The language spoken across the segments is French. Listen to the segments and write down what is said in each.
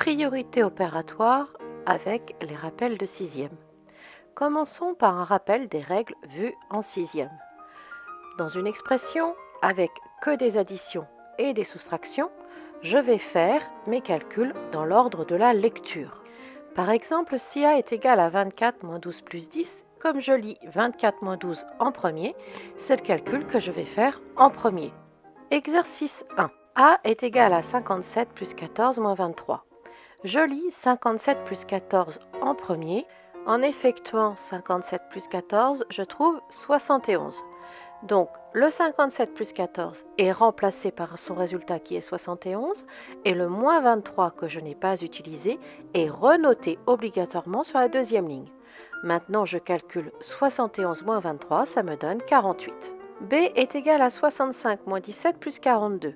Priorité opératoire avec les rappels de sixième. Commençons par un rappel des règles vues en sixième. Dans une expression avec que des additions et des soustractions, je vais faire mes calculs dans l'ordre de la lecture. Par exemple, si A est égal à 24 moins 12 plus 10, comme je lis 24 moins 12 en premier, c'est le calcul que je vais faire en premier. Exercice 1. A est égal à 57 plus 14 moins 23. Je lis 57 plus 14 en premier. En effectuant 57 plus 14, je trouve 71. Donc, le 57 plus 14 est remplacé par son résultat qui est 71 et le moins 23 que je n'ai pas utilisé est renoté obligatoirement sur la deuxième ligne. Maintenant, je calcule 71 moins 23, ça me donne 48. B est égal à 65 moins 17 plus 42.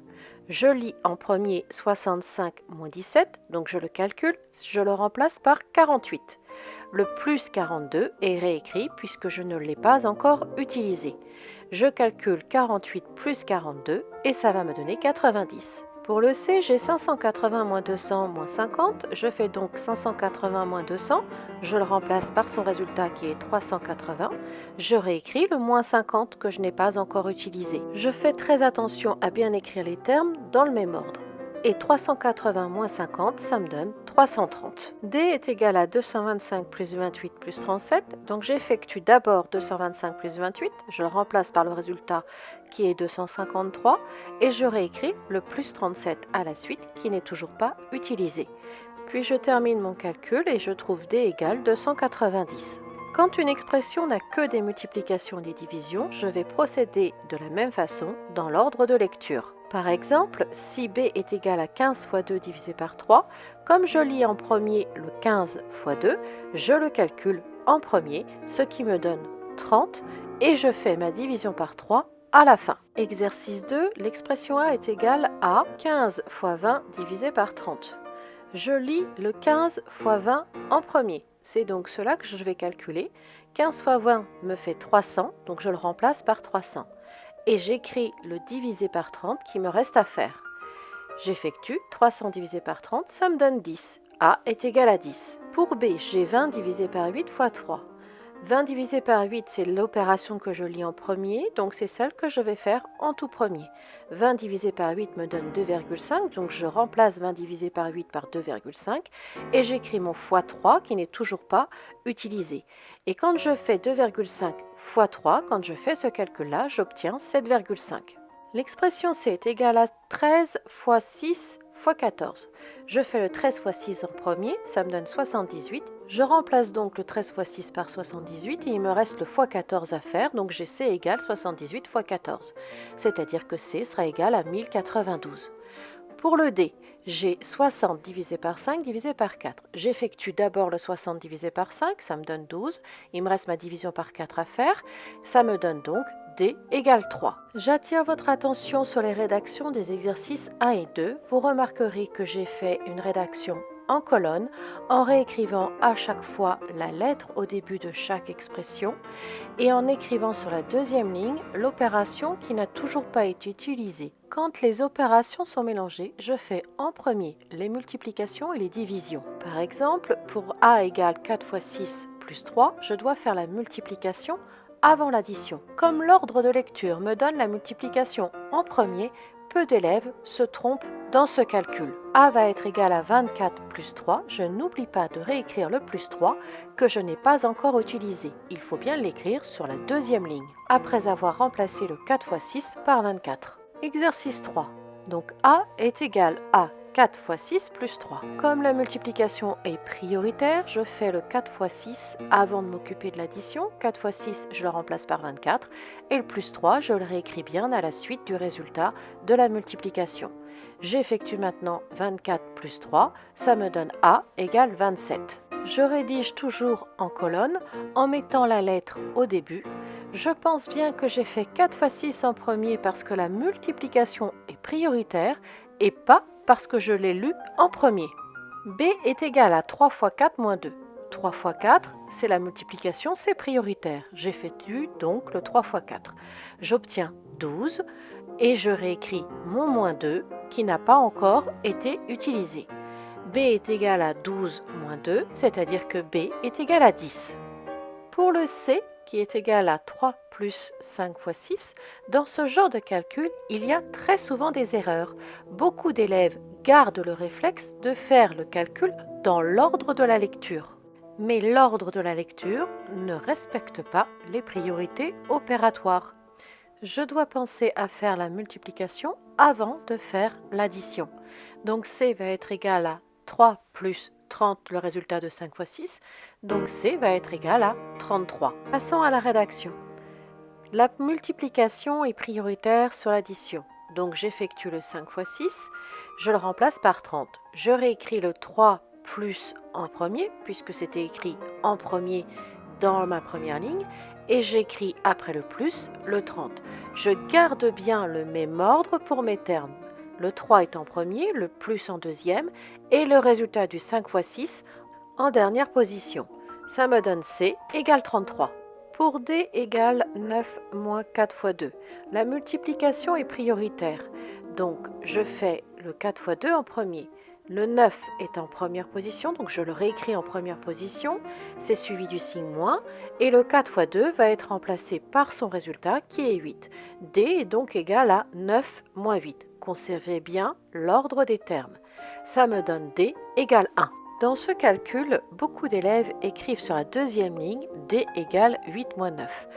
Je lis en premier 65 moins 17, donc je le calcule, je le remplace par 48. Le plus 42 est réécrit puisque je ne l'ai pas encore utilisé. Je calcule 48 plus 42 et ça va me donner 90. Pour le C, j'ai 580 moins 200 moins 50. Je fais donc 580 moins 200. Je le remplace par son résultat qui est 380. Je réécris le moins 50 que je n'ai pas encore utilisé. Je fais très attention à bien écrire les termes dans le même ordre. Et 380 moins 50, ça me donne 330. D est égal à 225 plus 28 plus 37. Donc j'effectue d'abord 225 plus 28. Je le remplace par le résultat qui est 253. Et je réécris le plus 37 à la suite qui n'est toujours pas utilisé. Puis je termine mon calcul et je trouve D égale 290. Quand une expression n'a que des multiplications et des divisions, je vais procéder de la même façon dans l'ordre de lecture. Par exemple, si B est égal à 15 fois 2 divisé par 3, comme je lis en premier le 15 fois 2, je le calcule en premier, ce qui me donne 30, et je fais ma division par 3 à la fin. Exercice 2, l'expression A est égale à 15 fois 20 divisé par 30. Je lis le 15 fois 20 en premier. C'est donc cela que je vais calculer. 15 fois 20 me fait 300, donc je le remplace par 300. Et j'écris le divisé par 30 qui me reste à faire. J'effectue 300 divisé par 30, ça me donne 10. A est égal à 10. Pour B, j'ai 20 divisé par 8 fois 3. 20 divisé par 8, c'est l'opération que je lis en premier, donc c'est celle que je vais faire en tout premier. 20 divisé par 8 me donne 2,5, donc je remplace 20 divisé par 8 par 2,5 et j'écris mon fois 3 qui n'est toujours pas utilisé. Et quand je fais 2,5 fois 3, quand je fais ce calcul-là, j'obtiens 7,5. L'expression C est égale à 13 fois 6 fois 14. Je fais le 13 fois 6 en premier, ça me donne 78. Je remplace donc le 13 fois 6 par 78 et il me reste le fois 14 à faire, donc j'ai C égale 78 fois 14. C'est-à-dire que C sera égal à 1092. Pour le D, j'ai 60 divisé par 5 divisé par 4. J'effectue d'abord le 60 divisé par 5, ça me donne 12. Il me reste ma division par 4 à faire, ça me donne donc D égale 3. J'attire votre attention sur les rédactions des exercices 1 et 2. Vous remarquerez que j'ai fait une rédaction en colonne en réécrivant à chaque fois la lettre au début de chaque expression et en écrivant sur la deuxième ligne l'opération qui n'a toujours pas été utilisée. Quand les opérations sont mélangées, je fais en premier les multiplications et les divisions. Par exemple, pour A égale 4 fois 6 plus 3, je dois faire la multiplication avant l'addition. Comme l'ordre de lecture me donne la multiplication en premier, peu d'élèves se trompent dans ce calcul. A va être égal à 24 plus 3. Je n'oublie pas de réécrire le plus 3 que je n'ai pas encore utilisé. Il faut bien l'écrire sur la deuxième ligne, après avoir remplacé le 4 fois 6 par 24. Exercice 3. Donc A est égal à 4 fois 6 plus 3. Comme la multiplication est prioritaire, je fais le 4 fois 6 avant de m'occuper de l'addition. 4 fois 6, je le remplace par 24. Et le plus 3, je le réécris bien à la suite du résultat de la multiplication. J'effectue maintenant 24 plus 3, ça me donne A égale 27. Je rédige toujours en colonne en mettant la lettre au début. Je pense bien que j'ai fait 4 fois 6 en premier parce que la multiplication est prioritaire et pas parce que je l'ai lu en premier. B est égal à 3 fois 4 moins 2. 3 fois 4, c'est la multiplication, c'est prioritaire. J'effectue donc le 3 fois 4. J'obtiens 12 et je réécris mon moins 2 qui n'a pas encore été utilisé. B est égal à 12 moins 2, c'est-à-dire que B est égal à 10. Pour le C, qui est égal à 3 plus 5 fois 6, dans ce genre de calcul, il y a très souvent des erreurs. Beaucoup d'élèves gardent le réflexe de faire le calcul dans l'ordre de la lecture. Mais l'ordre de la lecture ne respecte pas les priorités opératoires. Je dois penser à faire la multiplication avant de faire l'addition. Donc C va être égal à 3 plus 30, le résultat de 5 fois 6. Donc C va être égal à 33. Passons à la rédaction. La multiplication est prioritaire sur l'addition. Donc j'effectue le 5 fois 6, je le remplace par 30. Je réécris le 3 plus en premier, puisque c'était écrit en premier dans ma première ligne, et j'écris après le plus le 30. Je garde bien le même ordre pour mes termes. Le 3 est en premier, le plus en deuxième, et le résultat du 5 fois 6 en dernière position. Ça me donne C égale 33. Pour D égale 9 moins 4 fois 2, la multiplication est prioritaire. Donc je fais le 4 fois 2 en premier. Le 9 est en première position, donc je le réécris en première position. C'est suivi du signe moins. Et le 4 fois 2 va être remplacé par son résultat qui est 8. D est donc égal à 9 moins 8. Conservez bien l'ordre des termes. Ça me donne D égale 1. Dans ce calcul, beaucoup d'élèves écrivent sur la deuxième ligne D égale 8 moins 9,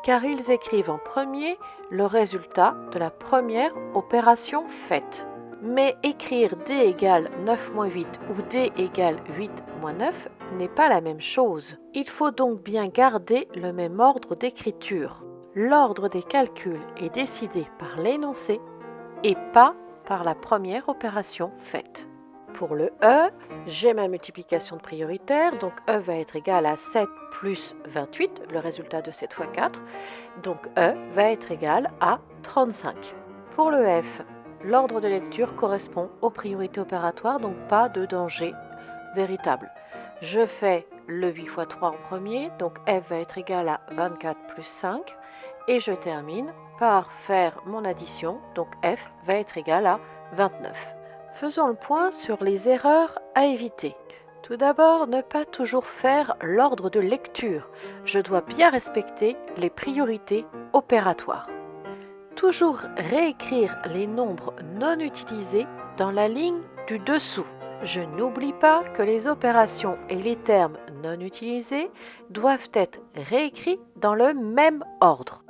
car ils écrivent en premier le résultat de la première opération faite. Mais écrire D égale 9 moins 8 ou D égale 8 moins 9 n'est pas la même chose. Il faut donc bien garder le même ordre d'écriture. L'ordre des calculs est décidé par l'énoncé et pas par la première opération faite. Pour le E, j'ai ma multiplication de prioritaire, donc E va être égal à 7 plus 28, le résultat de 7 fois 4, donc E va être égal à 35. Pour le F, l'ordre de lecture correspond aux priorités opératoires, donc pas de danger véritable. Je fais le 8 fois 3 en premier, donc F va être égal à 24 plus 5, et je termine par faire mon addition, donc F va être égal à 29. Faisons le point sur les erreurs à éviter. Tout d'abord, ne pas toujours faire l'ordre de lecture. Je dois bien respecter les priorités opératoires. Toujours réécrire les nombres non utilisés dans la ligne du dessous. Je n'oublie pas que les opérations et les termes non utilisés doivent être réécrits dans le même ordre.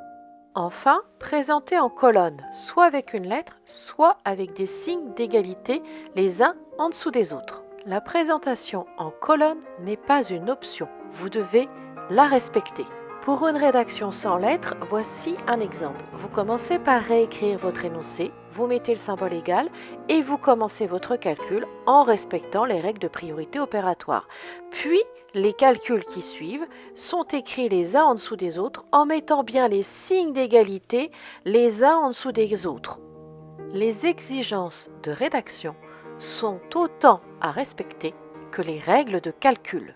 Enfin, présenter en colonne, soit avec une lettre, soit avec des signes d'égalité les uns en dessous des autres. La présentation en colonne n'est pas une option, vous devez la respecter. Pour une rédaction sans lettres, voici un exemple. Vous commencez par réécrire votre énoncé, vous mettez le symbole égal et vous commencez votre calcul en respectant les règles de priorité opératoire. Puis, les calculs qui suivent sont écrits les uns en dessous des autres en mettant bien les signes d'égalité les uns en dessous des autres. Les exigences de rédaction sont autant à respecter que les règles de calcul.